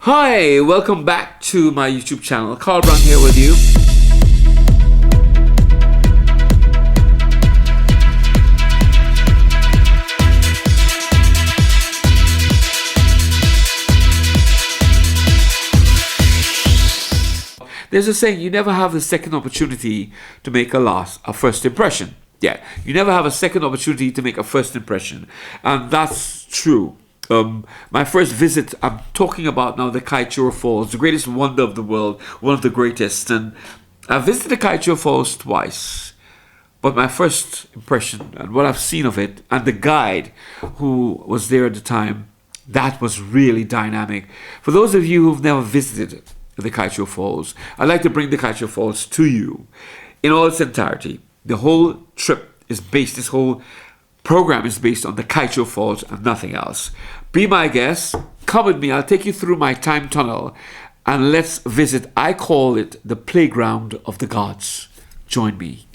Hi, welcome back to my YouTube channel. Carl Browne here with you. There's a saying, you never have a second opportunity to make a first impression. Yeah, you never have a second opportunity to make a first impression. And that's true. My first visit, I'm talking about now the Kaieteur Falls, the greatest wonder of the world, one of the greatest. And I visited the Kaieteur Falls twice. But my first impression and what I've seen of it, and the guide who was there at the time, that was really dynamic. For those of you who've never visited the Kaieteur Falls, I'd like to bring the Kaieteur Falls to you in all its entirety. The whole trip is based, this whole program is based on the Kaieteur Falls and nothing else. Be my guest, come with me, I'll take you through my time tunnel and let's visit, I call it the playground of the gods. Join me.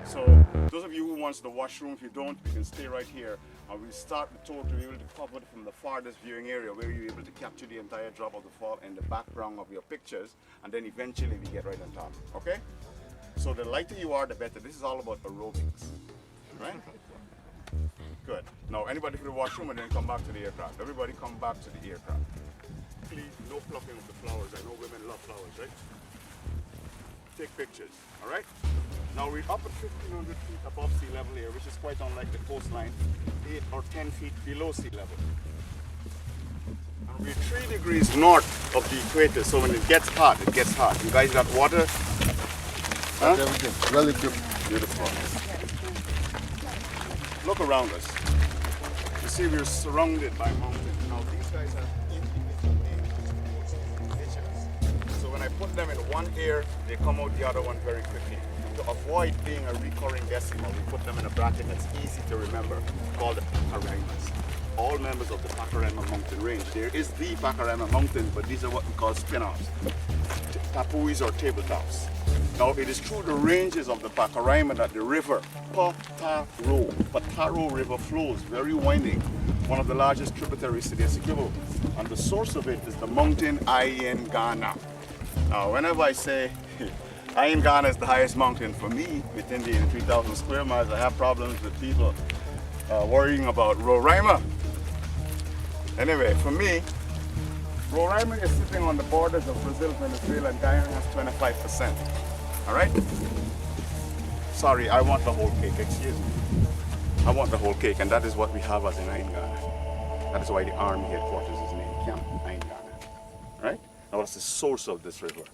So those of you who wants the washroom, if you don't, you can stay right here. And we'll start the tour to be able to cover it from the farthest viewing area where you're able to capture the entire drop of the fall in the background of your pictures, and then eventually we get right on top, okay? So the lighter you are, the better. This is all about aerobics, right? Good. Now anybody for the washroom and then come back to the aircraft. Everybody come back to the aircraft. Please, no plucking of the flowers. I know women love flowers, right? Take pictures, all right? Now we're up at 1,500 feet above sea level here, which is quite unlike the coastline, 8 or 10 feet below sea level. And we're 3 degrees north of the equator, so when it gets hot, it gets hot. You guys got water? Huh? Really good. Beautiful. Look around us. You see we're surrounded by mountains. Now these guys have so when I put them in one ear, they come out the other one very quickly. To avoid being a recurring decimal, we put them in a bracket that's easy to remember, called the Pacaremas. All members of the Pacarema mountain range. There is the Pacarema mountain, but these are what we call spin-offs, tapuis or tabletops. Now, it is through the ranges of the Pacaraima that the river Pataro River flows, very winding, one of the largest tributaries to the Essequibo. And the source of it is the mountain Iron Ghana. Now, whenever I say Iron Ghana is the highest mountain for me within the 3,000 square miles, I have problems with people worrying about Roraima. Anyway, for me, Roraima is sitting on the borders of Brazil, Venezuela, and Guyana has 25%. All right? Sorry, I want the whole cake, excuse me. I want the whole cake, and that is what we have as in Iron Ghana. That is why the army headquarters is named Camp Iron Ghana. Right? Now that's the source of this river.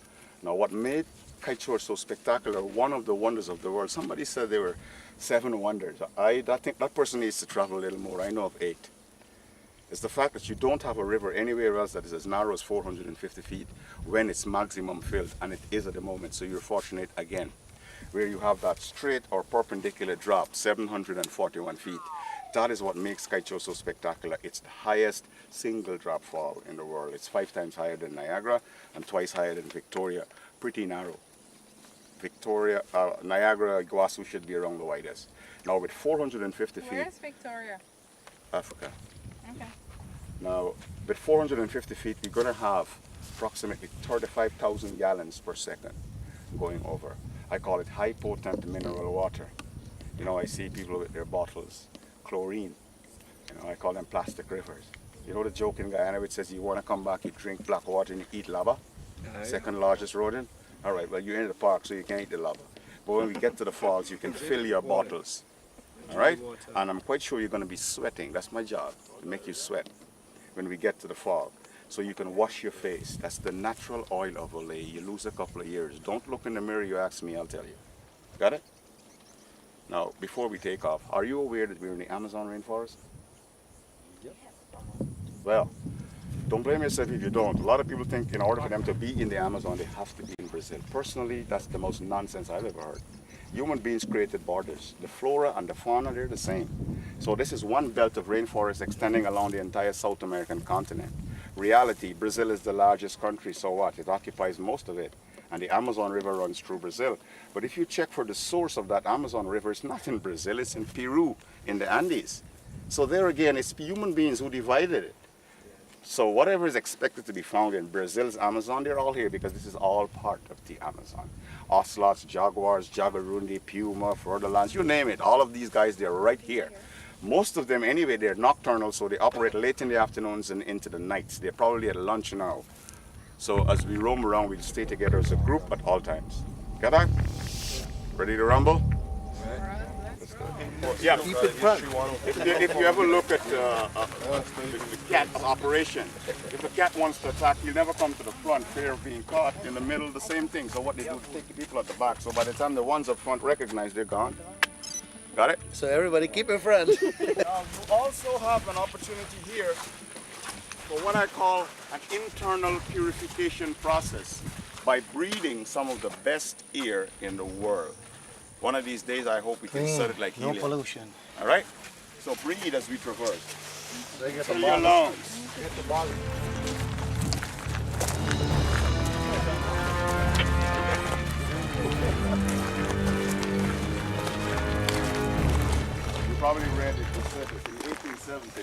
Now what made Kaieteur so spectacular, one of the wonders of the world, somebody said there were 7 wonders. I think that person needs to travel a little more. I know of 8. It's the fact that you don't have a river anywhere else that is as narrow as 450 feet when it's maximum filled, and it is at the moment, so you're fortunate again. Where you have that straight or perpendicular drop, 741 feet. That is what makes Kaieteur so spectacular. It's the highest single drop fall in the world. It's 5 times higher than Niagara and twice higher than Victoria. Pretty narrow. Niagara, Iguazu should be around the widest. Now with 450 feet. Where's Victoria? Africa. Okay. Now, with 450 feet, we're going to have approximately 35,000 gallons per second going over. I call it high potent mineral water. You know, I see people with their bottles, chlorine. You know, I call them plastic rivers. You know the joke in Guyana which says you want to come back, you drink black water and you eat lava? Second largest rodent? All right, well, you're in the park, so you can't eat the lava. But when we get to the falls, you can fill your bottles. All right? And I'm quite sure you're going to be sweating. That's my job, to make you sweat when we get to the fall. So you can wash your face. That's the natural oil of Olay. You lose a couple of years. Don't look in the mirror, you ask me, I'll tell you. Got it? Now, before we take off, are you aware that we're in the Amazon rainforest? Yep. Well, don't blame yourself if you don't. A lot of people think in order for them to be in the Amazon, they have to be in Brazil. Personally, that's the most nonsense I've ever heard. Human beings created borders. The flora and the fauna, they're the same. So this is one belt of rainforest extending along the entire South American continent. Reality, Brazil is the largest country, so what? It occupies most of it. And the Amazon River runs through Brazil. But if you check for the source of that Amazon River, it's not in Brazil, it's in Peru, in the Andes. So there again, it's human beings who divided it. So whatever is expected to be found in Brazil's Amazon, they're all here because this is all part of the Amazon. Ocelots, jaguars, jaguarundi, puma, furtherlands, you name it. All of these guys, they're right here. Most of them, anyway, they're nocturnal, so they operate late in the afternoons and into the nights. They're probably at lunch now. So as we roam around, we'll stay together as a group at all times. Got that? Ready to rumble? Yeah. Keep it front. If you ever look at the cat's operation, if a cat wants to attack, he'll never come to the front, fear of being caught. In the middle, the same thing. So what they do is take the people at the back. So by the time the ones up front recognize, they're gone. Got it? So everybody keep it front. Now, you also have an opportunity here for what I call an internal purification process by breeding some of the best air in the world. One of these days, I hope we can set it like helium. No pollution. All right? So breathe as we traverse. Get Fill your lungs. Get the bottle. You probably read it, it said it in 1870,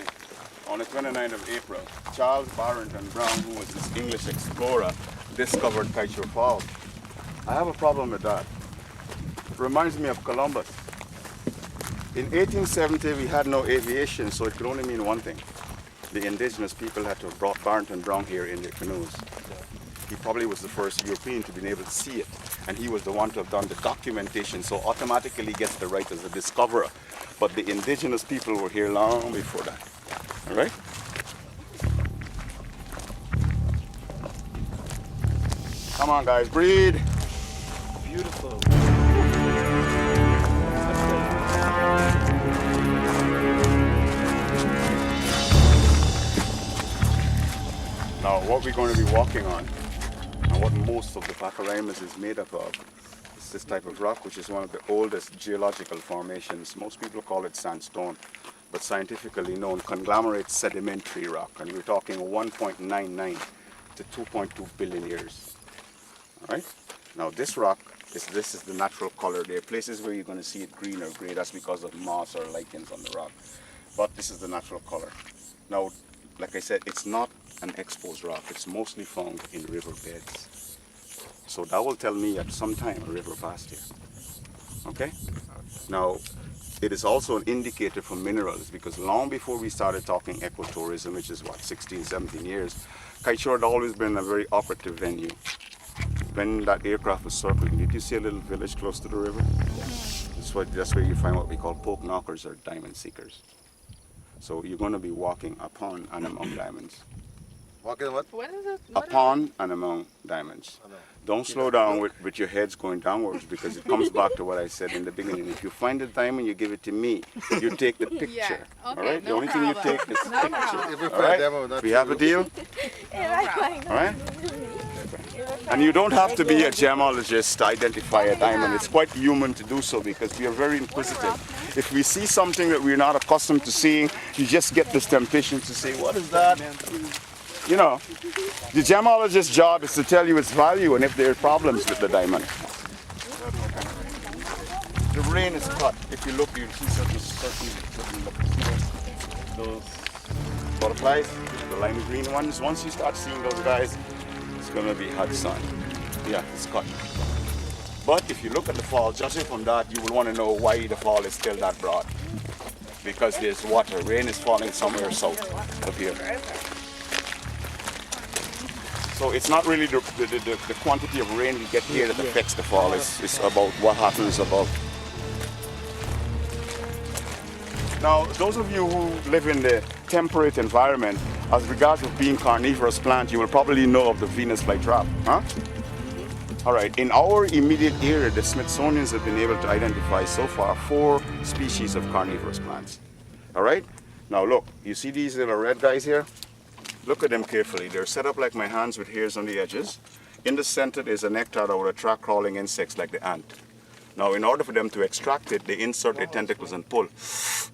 on the 29th of April, Charles Barrington Browne, who was this English explorer, discovered Kaieteur Falls. I have a problem with that. It reminds me of Columbus. In 1870, we had no aviation, so it could only mean one thing. The indigenous people had to have brought Barrington Browne here in their canoes. He probably was the first European to be able to see it, and he was the one to have done the documentation, so automatically he gets the right as a discoverer. But the indigenous people were here long before that. All right? Come on, guys, breathe. Beautiful. Now, what we're going to be walking on, and what most of the Pacaraimas is made up of, is this type of rock, which is one of the oldest geological formations. Most people call it sandstone, but scientifically known conglomerate sedimentary rock, and we're talking 1.99 to 2.2 billion years. All right? Now, this rock This is the natural color. There are places where you're going to see it green or gray. That's because of moss or lichens on the rock. But this is the natural color. Now, like I said, it's not an exposed rock. It's mostly found in river beds. So that will tell me at some time a river passed here. Okay? Now, it is also an indicator for minerals because long before we started talking ecotourism, which is what, 16, 17 years, Kaieteur had always been a very operative venue. When that aircraft was circling, did you see a little village close to the river? That's where you find what we call poke knockers or diamond seekers. So you're going to be walking upon and among diamonds. Walking what? What is it? Upon and among diamonds. Don't slow down with your heads going downwards because it comes back to what I said in the beginning. If you find a diamond, you give it to me. You take the picture. Yeah. Okay, all right? no The only thing you problem. take is No picture. problem. If we All find right? them, we'll not We have a deal? All right? And you don't have to be a gemologist to identify a diamond. It's quite human to do so because we are very inquisitive. If we see something that we're not accustomed to seeing, you just get this temptation to say, what is that? You know, the gemologist's job is to tell you its value and if there are problems with the diamond. The rain is cut. If you look, you see those butterflies, the lime green ones. Once you start seeing those guys, it's going to be hot sun. Yeah, it's cut. But if you look at the fall, judging from that, you will want to know why the fall is still that broad. Because there's water. Rain is falling somewhere south of here. So it's not really the quantity of rain we get here that affects the fall. It's about what happens above. Now, those of you who live in the temperate environment, as regards of being carnivorous plant, you will probably know of the Venus flytrap, huh? All right, in our immediate area, the Smithsonians have been able to identify so far 4 species of carnivorous plants. All right? Now look, you see these little red guys here? Look at them carefully. They're set up like my hands with hairs on the edges. In the center is a nectar that will attract crawling insects like the ant. Now, in order for them to extract it, they insert their tentacles and pull.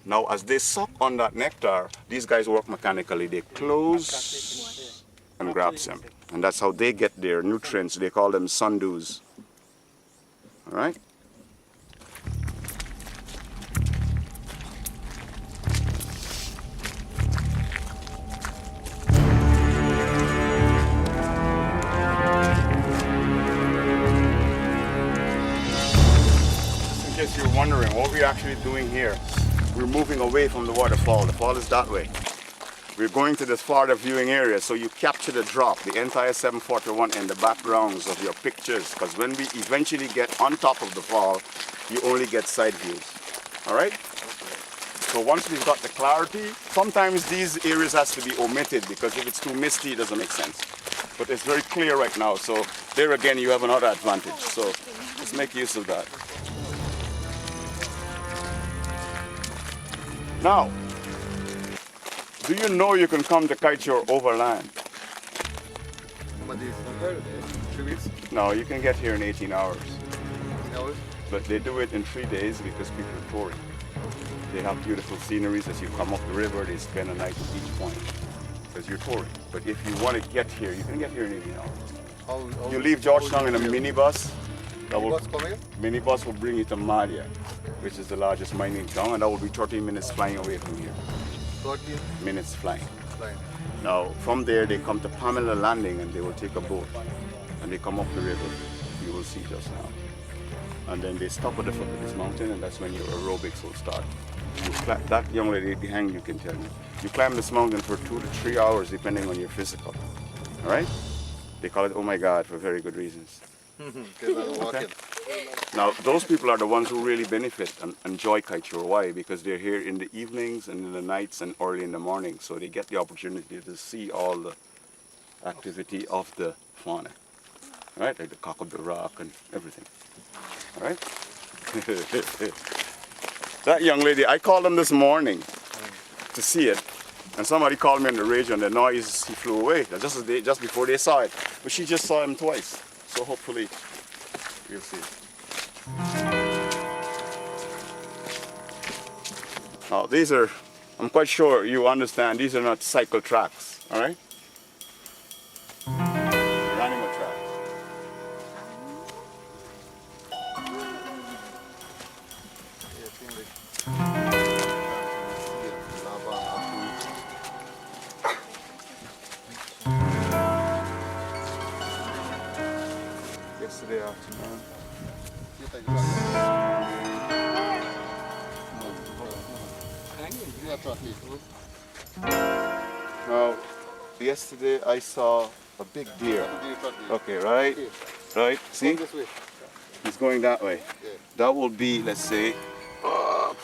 Now, as they suck on that nectar, these guys work mechanically. They close and grab them. And that's how they get their nutrients. They call them sundews. All right? In case you're wondering what we're actually doing here, we're moving away from the waterfall. The fall is that way. We're going to this farther viewing area, so you capture the drop, the entire 741 and the backgrounds of your pictures, because when we eventually get on top of the fall, you only get side views. All right? So once we've got the clarity, sometimes these areas has to be omitted because if it's too misty, it doesn't make sense. But it's very clear right now, so there again you have another advantage. So let's make use of that. Now, do you know you can come to Kaieteur overland? But it's not there today. 3 weeks? No, you can get here in 18 hours. 18 hours? But they do it in 3 days because people are touring. They have beautiful sceneries as you come up the river. They spend a night at each point because you're touring. But if you want to get here, you can get here in 18 hours. You leave Georgetown in a minibus. Minibus will bring you to Malia, which is the largest mining town, and that will be 30 minutes flying away from here. 30 minutes flying. flying. Now, from there, they come to Pamela Landing, and they will take a boat, and they come up the river. You will see just now. And then they stop at the foot of this mountain, and that's when your aerobics will start. That young lady behind you can tell you. You climb this mountain for 2 to 3 hours, depending on your physical. All right? They call it, oh my God, for very good reasons. Okay. Now, those people are the ones who really benefit and enjoy Kaieteur. Why? Because they're here in the evenings and in the nights and early in the morning, so they get the opportunity to see all the activity of the fauna. All right? Like the cock of the rock and everything. All right? That young lady, I called them this morning to see it, and somebody called me on the radio, and the noise, he flew away just before they saw it. But she just saw him twice, so hopefully you'll see it. Now these are, I'm quite sure you understand, these are not cycle tracks, all right? They're animal tracks. Yesterday afternoon. Now, yesterday I saw a big deer. Okay, right? Right? See? He's going that way. That will be, let's say,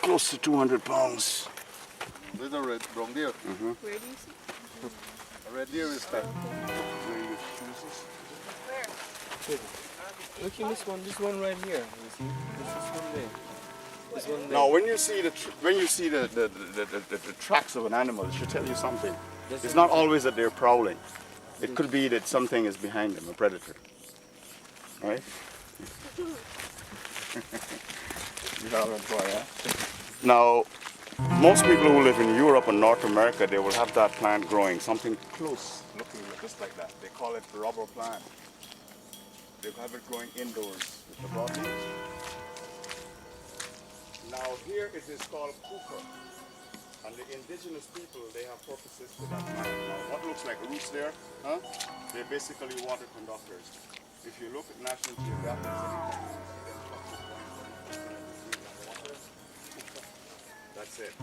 close to 200 pounds. There's a red brown deer. Where do you see? A red deer is that. Look in this one right here. You see? This one there. This one there. Now, when you see the tracks of an animal, it should tell you something. It's not always that they're prowling. It could be that something is behind them, a predator. Right? Now, most people who live in Europe and North America, they will have that plant growing, something close looking just like that. They call it rubber plant. They have it growing indoors with the broad leaves. Now here it is called cooper. And the indigenous people, they have purposes to that plant. Now what looks like roots there, they're basically water conductors. If you look at National Geographic, that's it.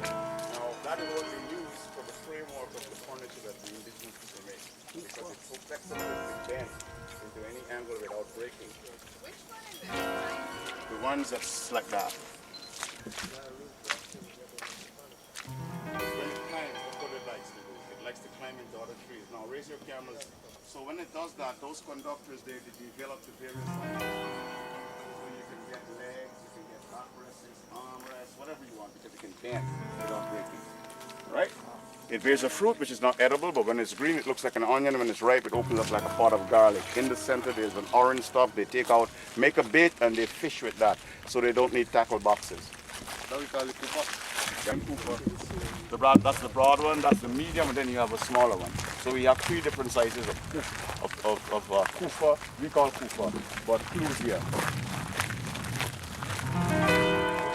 Now that is what we use for the framework of the furniture that the indigenous people make. Because it's so flexible, it can bend into any angle without breaking. Which one is it? The ones that's like that. When it climbs, that's what it likes to do. It likes to climb into other trees. Now raise your cameras. So when it does that, those conductors, they develop to various sizes. So you can get legs, you can get back rests, arm rests, whatever you want, because it can bend without breaking. Right? It bears a fruit which is not edible, but when it's green it looks like an onion. When it's ripe it opens up like a pot of garlic. In the center there's an orange stuff they take out, make a bait, and they fish with that. So they don't need tackle boxes. Now we call it cooper. That's the broad one, that's the medium, and then you have a smaller one. So we have three different sizes of kufa. We call kufa, but clues here.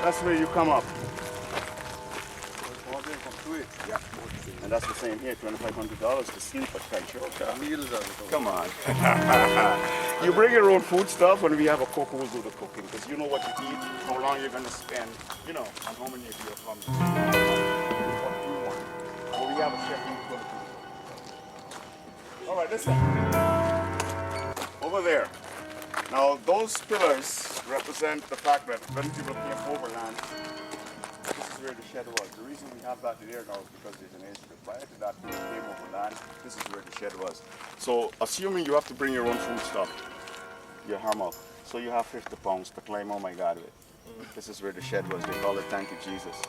That's where you come up. Yeah. And that's the same here, $2,500 to sleep at Kaieteur. Meals are the Come on. You bring your own food stuff, and we have a cook who will do the cooking, because you know what you eat, how long you're going to spend, you know, and how many of you are coming. What do you want? Well, we have a chef who's going to do it. All right, listen. Over there. Now, those pillars represent the fact that when people came overland, this is where the shed was. The reason we have that there now is because there's an age. Prior to that, when we came overland, this is where the shed was. So, assuming you have to bring your own food stuff, your hammock, so you have 50 pounds to climb, oh my God, with. This is where the shed was. They call it Thank You, Jesus.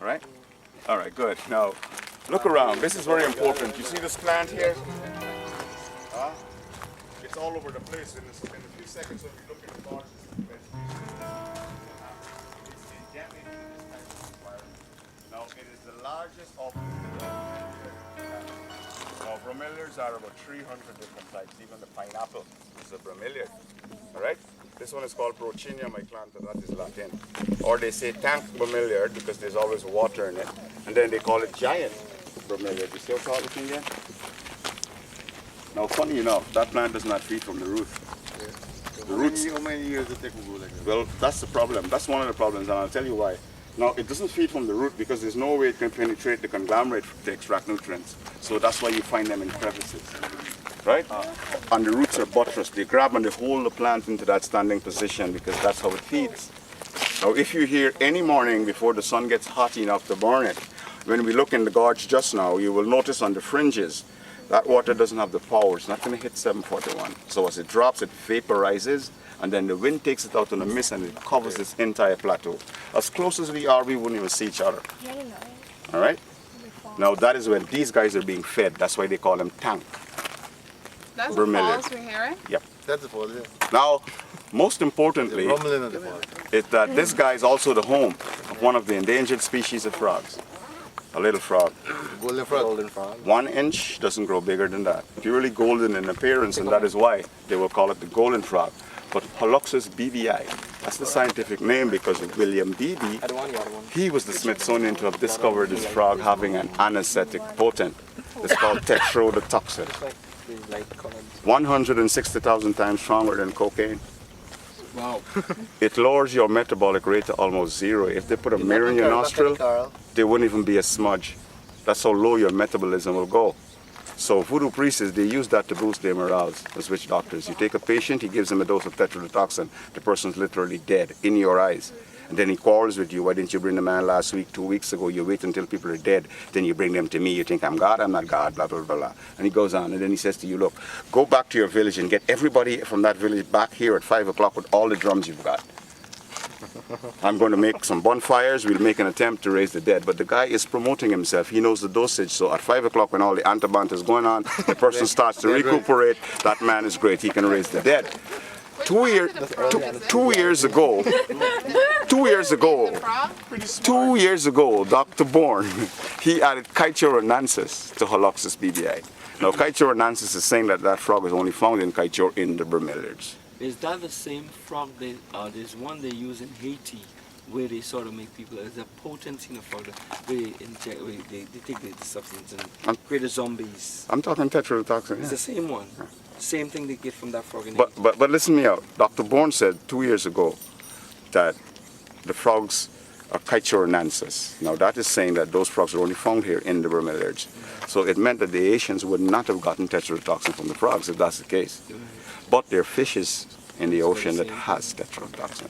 All right? All right, good. Now, look around. This is very important. You see this plant here? It's all over the place. In a few seconds, when we look at the largest now, it is the largest of the Now, bromeliads are about 300 different types. Even the pineapple is a bromeliad. All right? This one is called Brocchinia myclantha, that is Latin. Or they say tank bromeliad because there's always water in it. And then they call it giant bromeliad. You see how tall the thing is? Now, funny enough, that plant does not feed from the root. Yeah. The roots. How many years it take to go like that? Well, that's the problem. That's one of the problems, and I'll tell you why. Now, it doesn't feed from the root because there's no way it can penetrate the conglomerate to extract nutrients. So that's why you find them in crevices, right? And the roots are buttressed. They grab and they hold the plant into that standing position because that's how it feeds. Now, if you hear any morning before the sun gets hot enough to burn it, when we look in the gorge just now, you will notice on the fringes, that water doesn't have the power. It's not going to hit 741. So as it drops, it vaporizes, and then the wind takes it out in the mist and it covers this entire plateau. As close as we are, we wouldn't even see each other. All right? Now that is when these guys are being fed. That's why they call them tank. That's the falls we're hearing? Yep. That's the fall, yeah. Now, most importantly, Rumbling of the fall. is that this guy is also the home of one of the endangered species of frogs. A little frog. Golden frog. Golden frog. 1 inch doesn't grow bigger than that. Purely golden in appearance, and that is why they will call it the golden frog. but Holoxus bbi. That's the scientific name because of William Beebe. I don't want the other one. He was the Smithsonian to have discovered this frog having an anesthetic potent. It's called tetrodotoxin. It's like these light colored. 160,000 times stronger than cocaine. Wow. It lowers your metabolic rate to almost zero. If they put a mirror in your nostril, there wouldn't even be a smudge. That's how low your metabolism will go. So voodoo priests, they use that to boost their morals as witch doctors. You take a patient, he gives him a dose of tetrodotoxin. The person's literally dead in your eyes. And then he quarrels with you. Why didn't you bring the man last week, 2 weeks ago? You wait until people are dead. Then you bring them to me. You think, I'm God, I'm not God, blah, blah, blah, blah. And he goes on. And then he says to you, look, go back to your village and get everybody from that village back here at 5 o'clock with all the drums you've got. I'm going to make some bonfires. We'll make an attempt to raise the dead. But the guy is promoting himself. He knows the dosage. So at 5 o'clock when all the antabant is going on, the person starts to recuperate. That man is great. He can raise the dead. 2 years, two years ago, 2 years ago, 2 years ago, Dr. Bourne, he added Kaieteur to Holoxus bbi. Now, Kaieteur is saying that that frog is only found in Kaieteur in the Bromeliads. Is that the same frog there's one they use in Haiti where they sort of make people, there's a potency in the frog where they take the substance and create the zombies. I'm talking tetrodotoxin. It's the same one. Same thing they get from that frog in But, Haiti. but listen me out. Dr. Bourne said 2 years ago that the frogs are Kaieteur. Now that is saying that those frogs are only found here in the Bromeliads. So it meant that the Asians would not have gotten tetrodotoxin from the frogs if that's the case. But there are fishes in the ocean that has tetrodotoxin.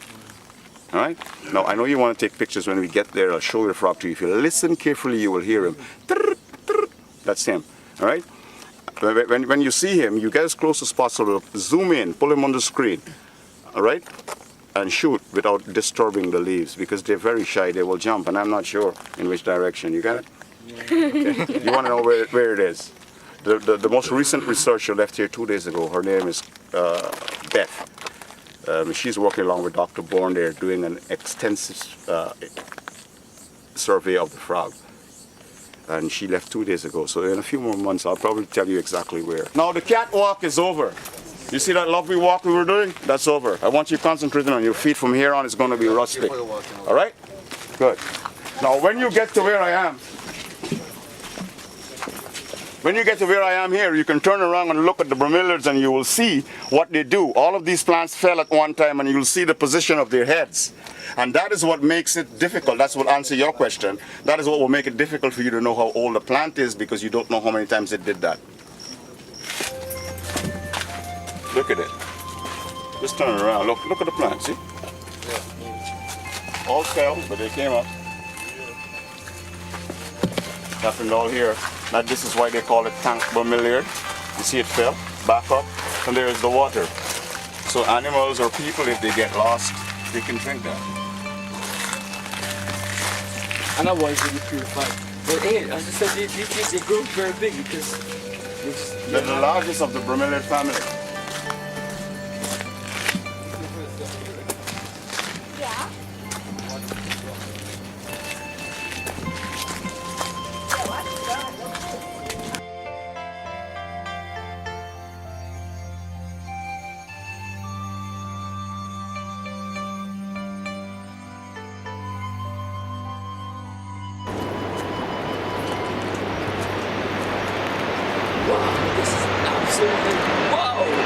All right? Now, I know you want to take pictures when we get there. I'll show you the frog to you. If you listen carefully, you will hear him. That's him. All right? When you see him, you get as close as possible. Zoom in, pull him on the screen. All right? And shoot without disturbing the leaves because they're very shy. They will jump, and I'm not sure in which direction. You got it? Okay. You want to know where it is? The most recent researcher left here 2 days ago. Her name is Beth. She's working along with Dr. Bourne there doing an extensive survey of the frog. And she left 2 days ago. So in a few more months, I'll probably tell you exactly where. Now the catwalk is over. You see that lovely walk we were doing? That's over. I want you concentrating on your feet. From here on, it's going to be rustic. All right? Good. Now when you get to where I am, here, you can turn around and look at the bromeliads and you will see what they do. All of these plants fell at one time and you'll see the position of their heads. And that is what makes it difficult. That's what answers your question. That is what will make it difficult for you to know how old a plant is because you don't know how many times it did that. Look at it. Just turn it around. Look at the plant, see? All fell, but they came up. Happened all here. Now this is why they call it tank bromeliad. You see it fell, back up, and there is the water. So animals or people, if they get lost, they can drink that. And that was really purified. But hey, as I said, they grow very big because They're the largest of the bromeliad family. Yeah. wow, this is absolutely wow.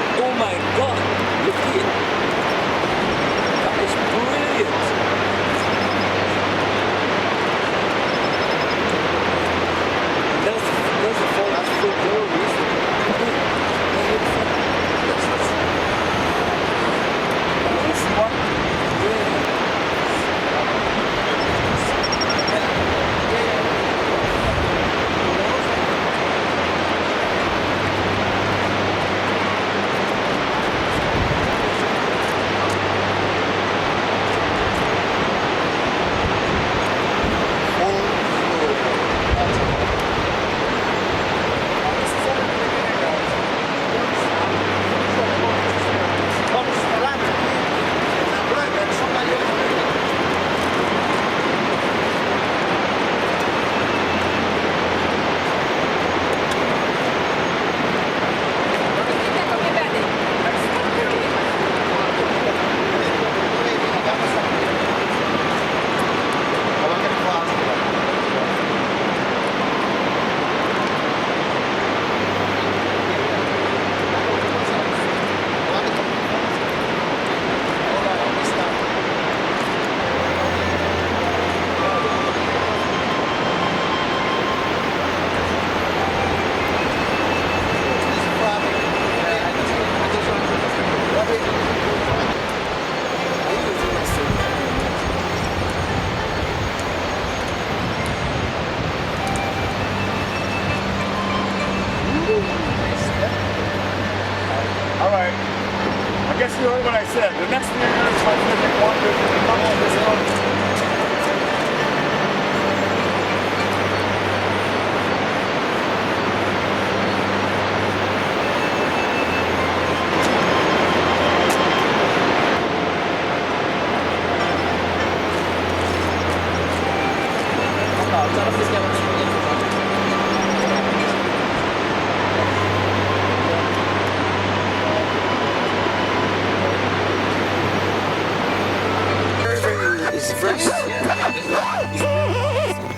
It's very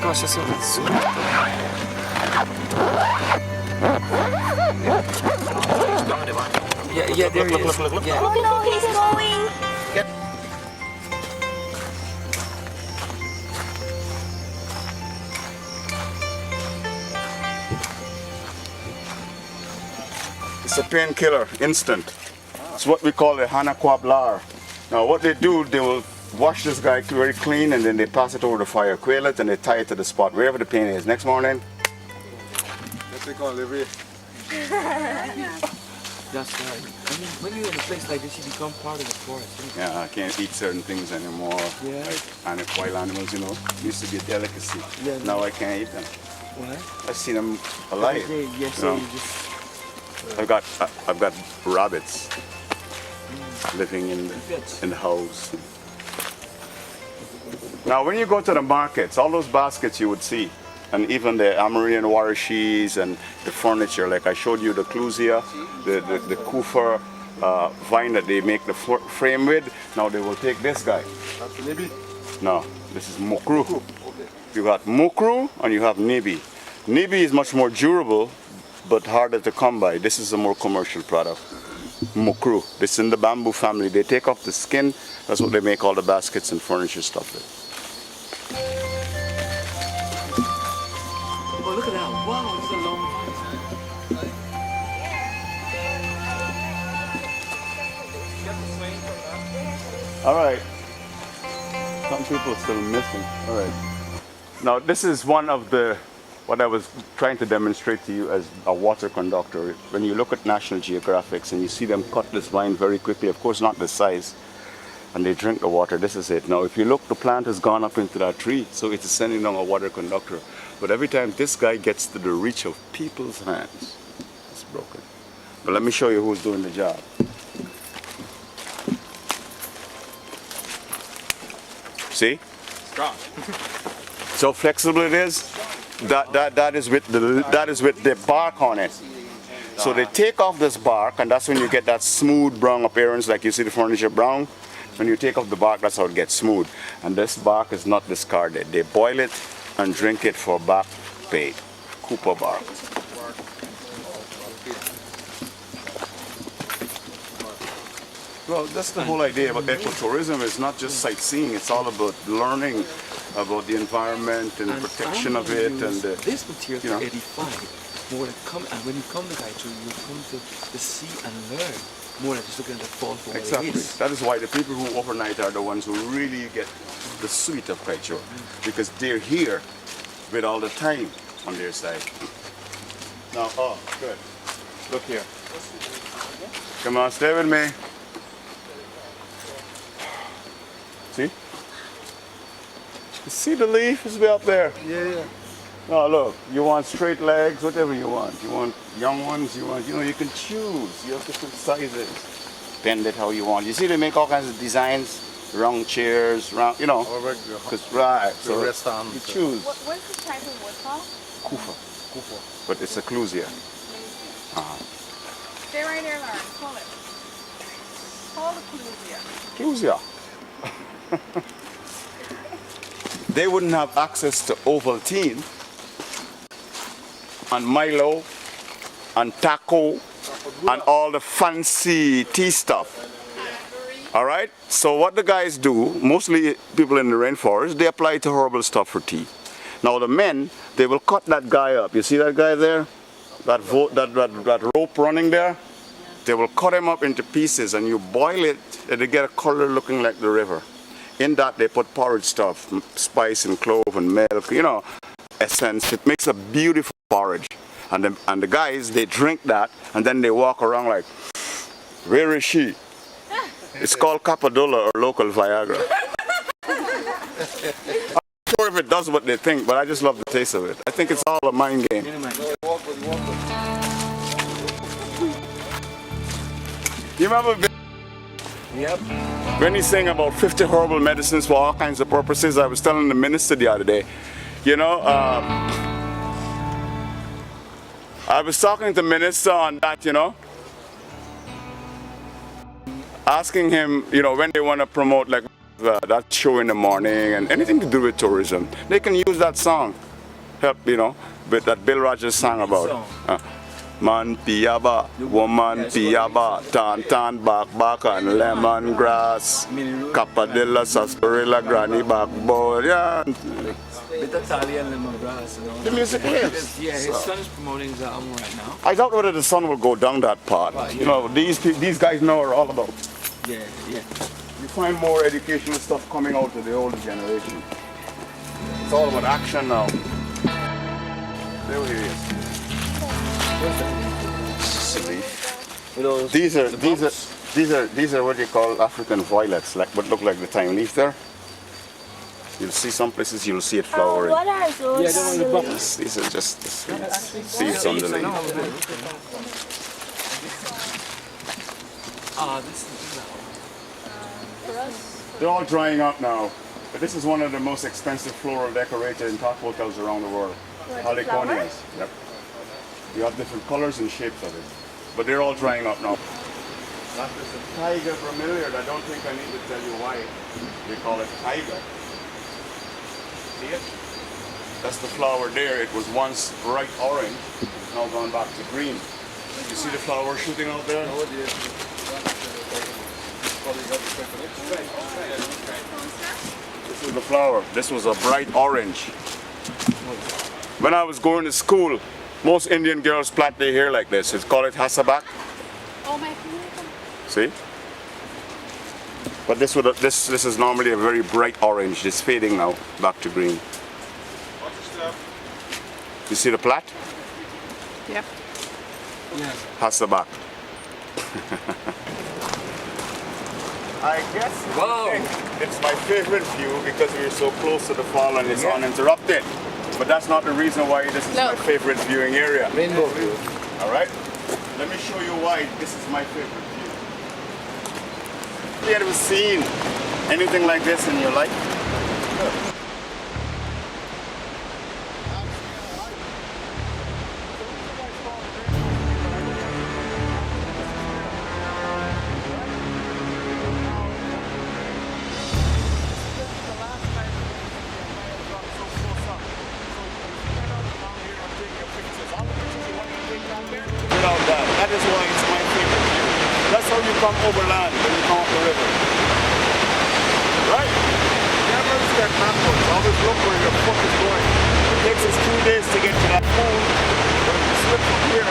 cautious of it soon. Yeah, there he is. Yeah. Oh no, he's going. It's a painkiller, instant. It's what we call a hanaquablar. Now what they do, they will wash this guy very clean and then they pass it over the fire, quail it, and they tie it to the spot, wherever the pain is. Next morning, That's what we call livery. That's right. I mean, when you're in a place like this, you become part of the forest. yeah, I can't eat certain things anymore. Yeah. Like wild animals, you know, used to be a delicacy. Yeah. Now I can't eat them. What? I've seen them alive. Okay, yes, you so know. you just... I've got rabbits living in Pets. the house. Now, when you go to the markets, all those baskets you would see, and even the Amerindian warashes and the furniture, like I showed you the clusia, the kufa vine that they make the frame with. Now they will take this guy. That's livery. No, this is mukru. You got mukru and you have nibi. Nibi is much more durable, but harder to come by. This is a more commercial product. Mukru. This is in the bamboo family. They take off the skin. That's what they make all the baskets and furniture stuff with. Oh, look at that. Wow, it's a long All right. Some people are still missing. All right. Now this is one of the, what I was trying to demonstrate to you as a water conductor. When you look at National Geographics and you see them cut this vine very quickly, of course not the size, and they drink the water, this is it. Now if you look, the plant has gone up into that tree, so it is sending down a water conductor. But every time this guy gets to the reach of people's hands, it's broken. But let me show you who's doing the job. See? Strong. So flexible it is. That is with the bark on it. So they take off this bark, and that's when you get that smooth brown appearance, like you see the furniture brown. When you take off the bark, that's how it gets smooth. And this bark is not discarded. They boil it and drink it for back pain. Cooper bark. Well, that's the whole idea about ecotourism. It's not just sightseeing. It's all about learning about the environment and the protection of it. And this material you know. to edify more than come. And when you come to Kaieteur, you come to see and learn more than just looking at the fall for exactly. what it is. That is why the people who overnight are the ones who really get the sweet of Kaieteur, because they're here with all the time on their side. Now, oh, good. Look here. Come on, stay with me. See? You see the leaf is way up there? Yeah. No, look, you want straight legs, whatever you want. You want young ones, you can choose. You have different sizes. Bend it how you want. You see, they make all kinds of designs, round chairs, round, you know. Right, so rest on. you choose. What's the type of wood called? Kufa. But it's a clusia. Stay right there, Lauren. Pull it. Pull the clusia. Clusia. They wouldn't have access to Ovaltine and Milo and taco and all the fancy tea stuff. All right? So what the guys do, mostly people in the rainforest, they apply to herbal stuff for tea. Now the men, they will cut that guy up. You see that guy there? That rope running there? They will cut him up into pieces and you boil it and they get a color looking like the river. In that they put porridge stuff, spice and clove and milk, you know, essence. It makes a beautiful porridge. And the guys, they drink that and then they walk around like, where is she? It's called Capadola or local Viagra. I'm not sure if it does what they think, but I just love the taste of it. I think it's all a mind game. You remember when he's saying about 50 herbal medicines for all kinds of purposes? I was telling the minister the other day, You know, I was talking to Minister on that, you know, asking him, you know, when they want to promote like that show in the morning and anything to do with tourism, they can use that song. Help, you know, with that Bill Rogers sang about. Man piyaba, woman piyaba, tan tan back and lemongrass, capadilla, sarsaparilla, granny backboard, yeah. With Italian lemongrass and all The that. music lives. Yeah, his son is promoting his album right now. I doubt whether the sun will go down that path. Right, yeah. You know, these guys know are all about. Yeah, yeah. You find more educational stuff coming out of the older generation. It's all about action now. There he is. Silly. These are what you call African violets, like what look like the thyme leaf there. You'll see some places you'll see it flowering. What are those? Yeah, the one with the bubbles. These are just the seeds on the leaf. This is They're all drying up now. But this is one of the most expensive floral decorated in top hotels around the world. Haliconias. Yep. You have different colors and shapes of it. But they're all drying up now. That is a tiger bromeliad. I don't think I need to tell you why they call it tiger. See it? That's the flower there. It was once bright orange. It's now gone back to green. You see the flower shooting out there? This is the flower. This was a bright orange. When I was going to school, most Indian girls plait their hair like this. It's called hasabak. Oh my God. See? But this is normally a very bright orange. It's fading now, back to green. You see the plait? Yep. Yeah. Hasabak. I guess it's my favorite view because we're so close to the fall and it's uninterrupted. But that's not the reason why this is my favorite viewing area. Rainbow view. All right? Let me show you why this is my favorite view. Have you ever seen anything like this in your life? Without that. That is why it's my favorite view. That's how you come overland when you come up the river. Right? Never step backwards. Always look where your foot is going. It takes us 2 days to get to that pool. But if you slip from here,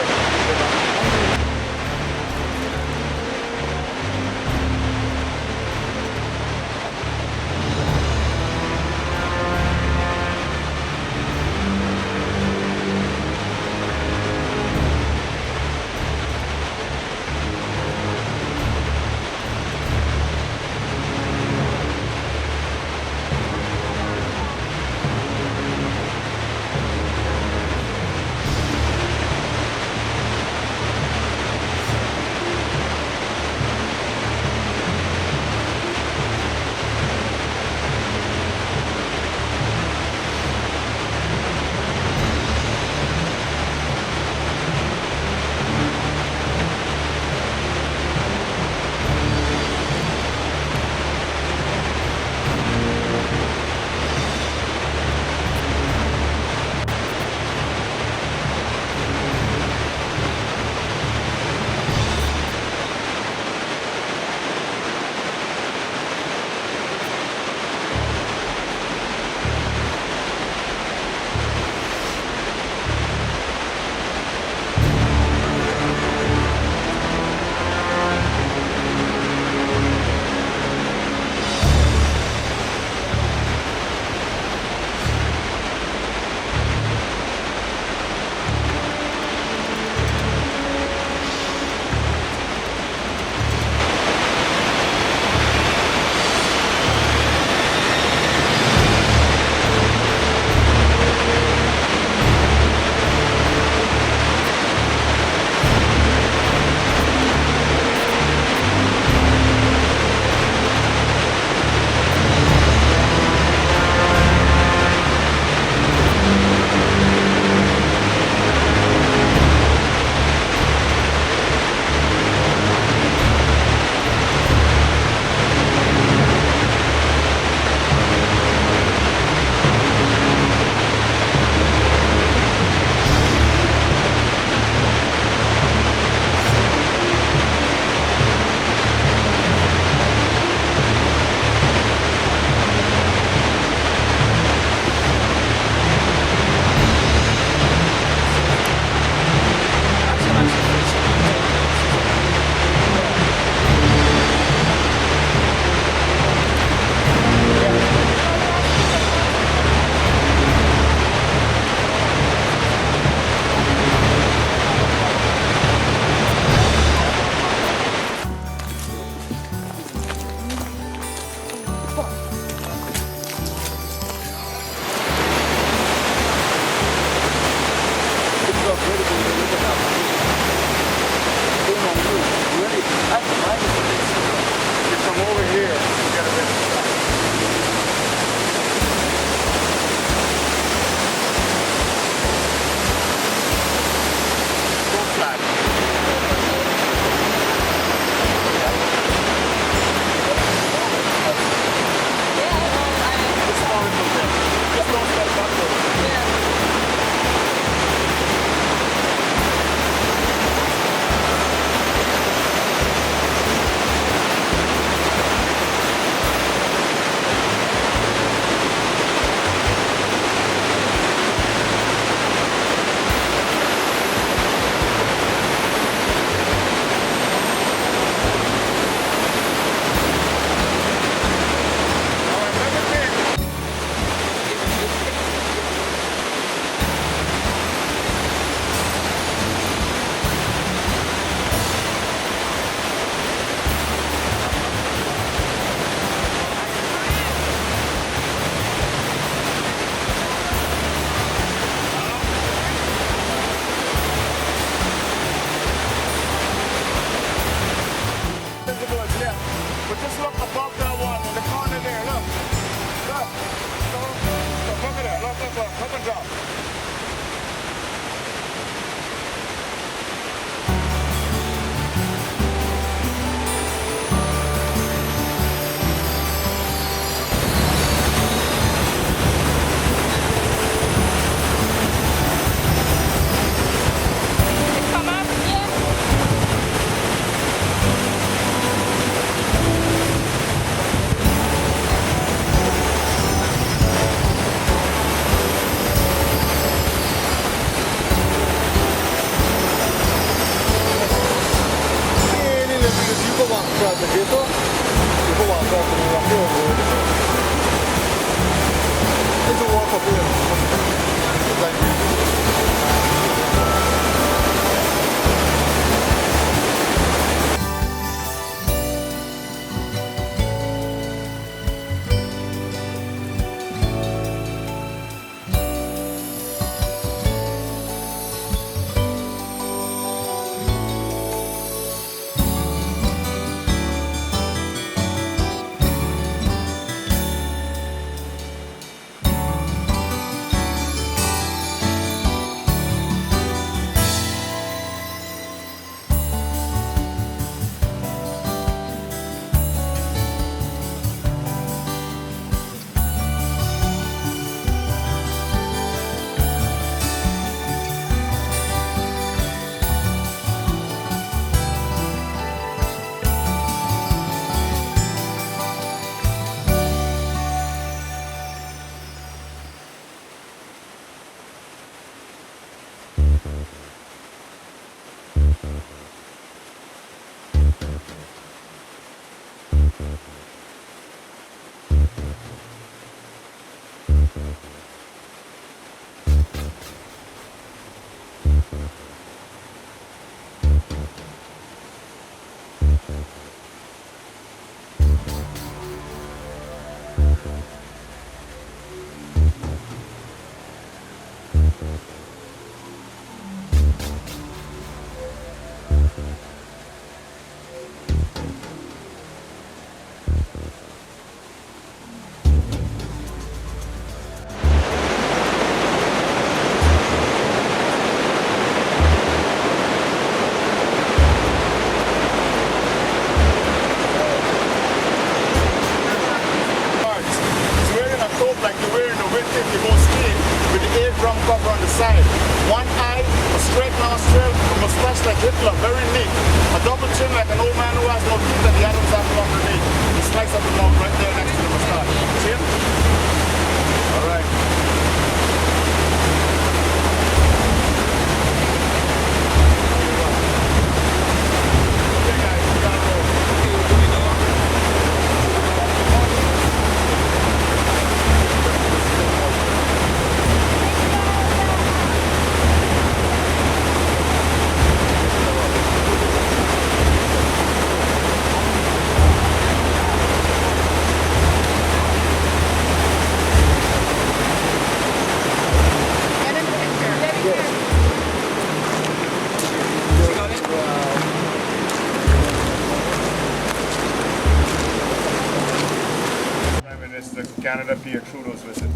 Canada Kaieteur's visit.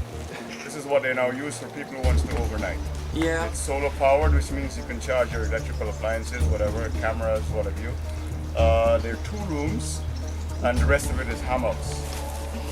This is what they now use for people who wants to overnight. Yeah. It's solar powered, which means you can charge your electrical appliances, whatever, cameras, what have you. There are 2 rooms, and the rest of it is hammocks.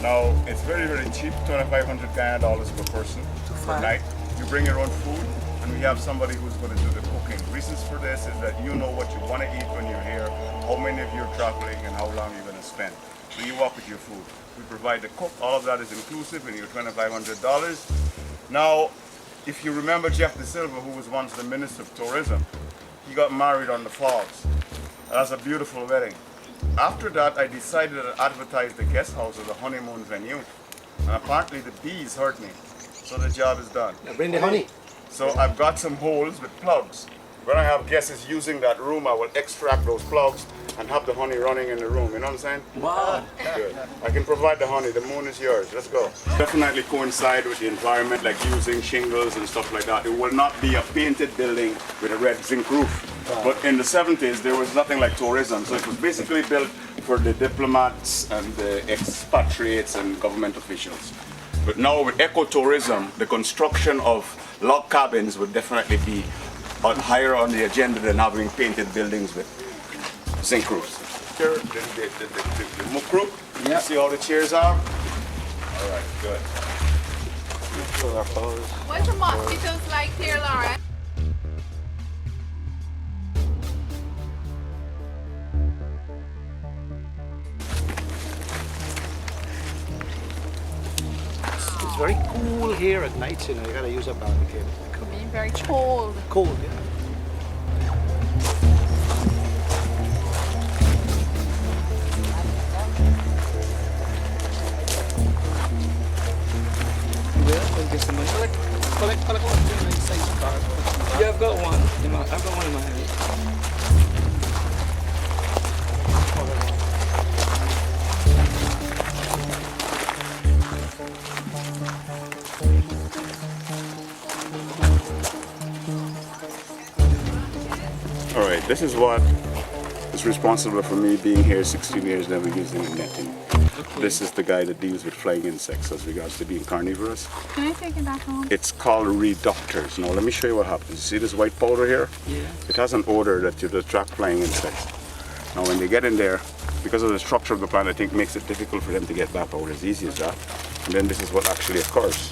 Now, it's very, very cheap, $2,500 Guyana per person per night. You bring your own food, and we have somebody who's going to do the cooking. Reasons for this is that you know what you want to eat when you're here, how many of you are traveling, and how long you're going to spend. So you walk with your food. We provide the cook. All of that is inclusive in your $2,500. Now, if you remember Jeff De Silva, who was once the Minister of Tourism, he got married on the Falls. That's a beautiful wedding. After that, I decided to advertise the guest house as a honeymoon venue. And apparently the bees hurt me. So the job is done. Now bring the honey. So I've got some holes with plugs. When I have guests using that room, I will extract those plugs and have the honey running in the room. You know what I'm saying? Wow. Good. I can provide the honey. The moon is yours. Let's go. Definitely coincide with the environment, like using shingles and stuff like that. It will not be a painted building with a red zinc roof. But in the 70s, there was nothing like tourism. So it was basically built for the diplomats and the expatriates and government officials. But now with ecotourism, the construction of log cabins would definitely be higher on the agenda than having painted buildings with zinc roofs. Here, the mook roof. You see how the chairs are? All right, good. What's the mosquitoes like here, Lauren? It's very cool here at night, you know, you gotta use a barricade. Being very cold. Cold, yeah. Yeah, I've got one. I've got one in my hand. All right, this is what is responsible for me being here 16 years never using netting. This is the guy that deals with flying insects as regards to being carnivorous. Can I take it back home? It's called reductors. Now let me show you what happens. You see this white powder here? Yeah. It has an odor that you'll attract flying insects. Now when they get in there, because of the structure of the plant, I think makes it difficult for them to get back out as easy as that. And then this is what actually occurs.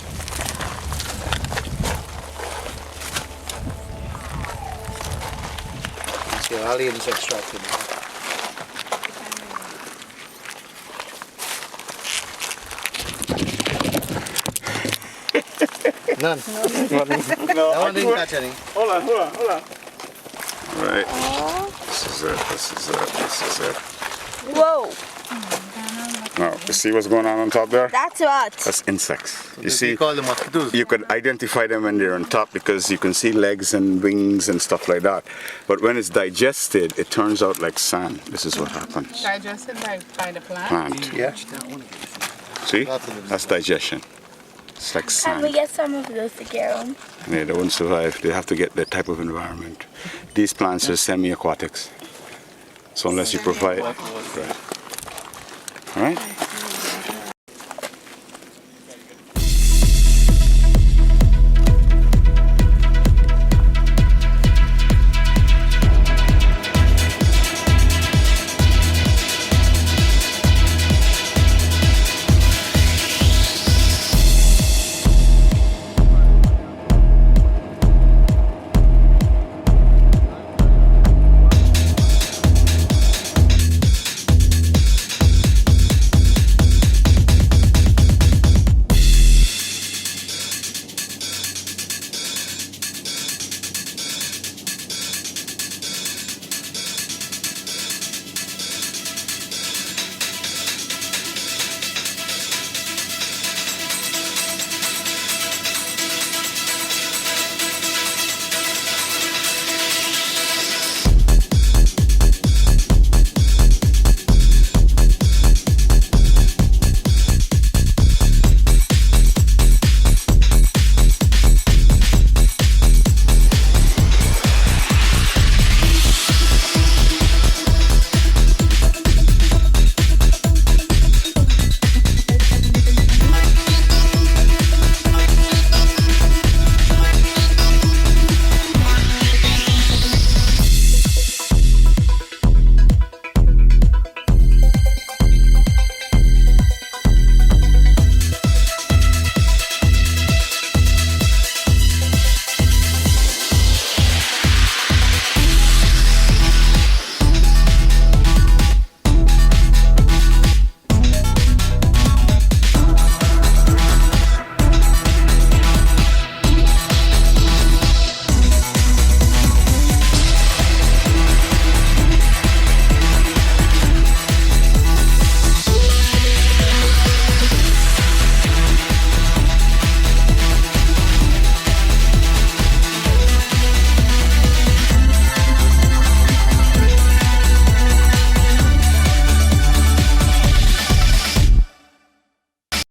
See, all the insects trapped in there. None. No, That one didn't catch any. Hold on. Right. This is it. Whoa, Now, you see what's going on top there? that's what. That's insects. You You see, call them mosquitoes. you could identify them when they're on top because you can see legs and wings and stuff like that. But when it's digested, it turns out like sand. This is what happens. Digested by the plant? Plant. Yeah. See? Absolutely. That's digestion. It's like Can we sand. get some of those to Guyana? Yeah, they won't survive. They have to get that type of environment. These plants are semi-aquatics. So unless you provide... Right. All right?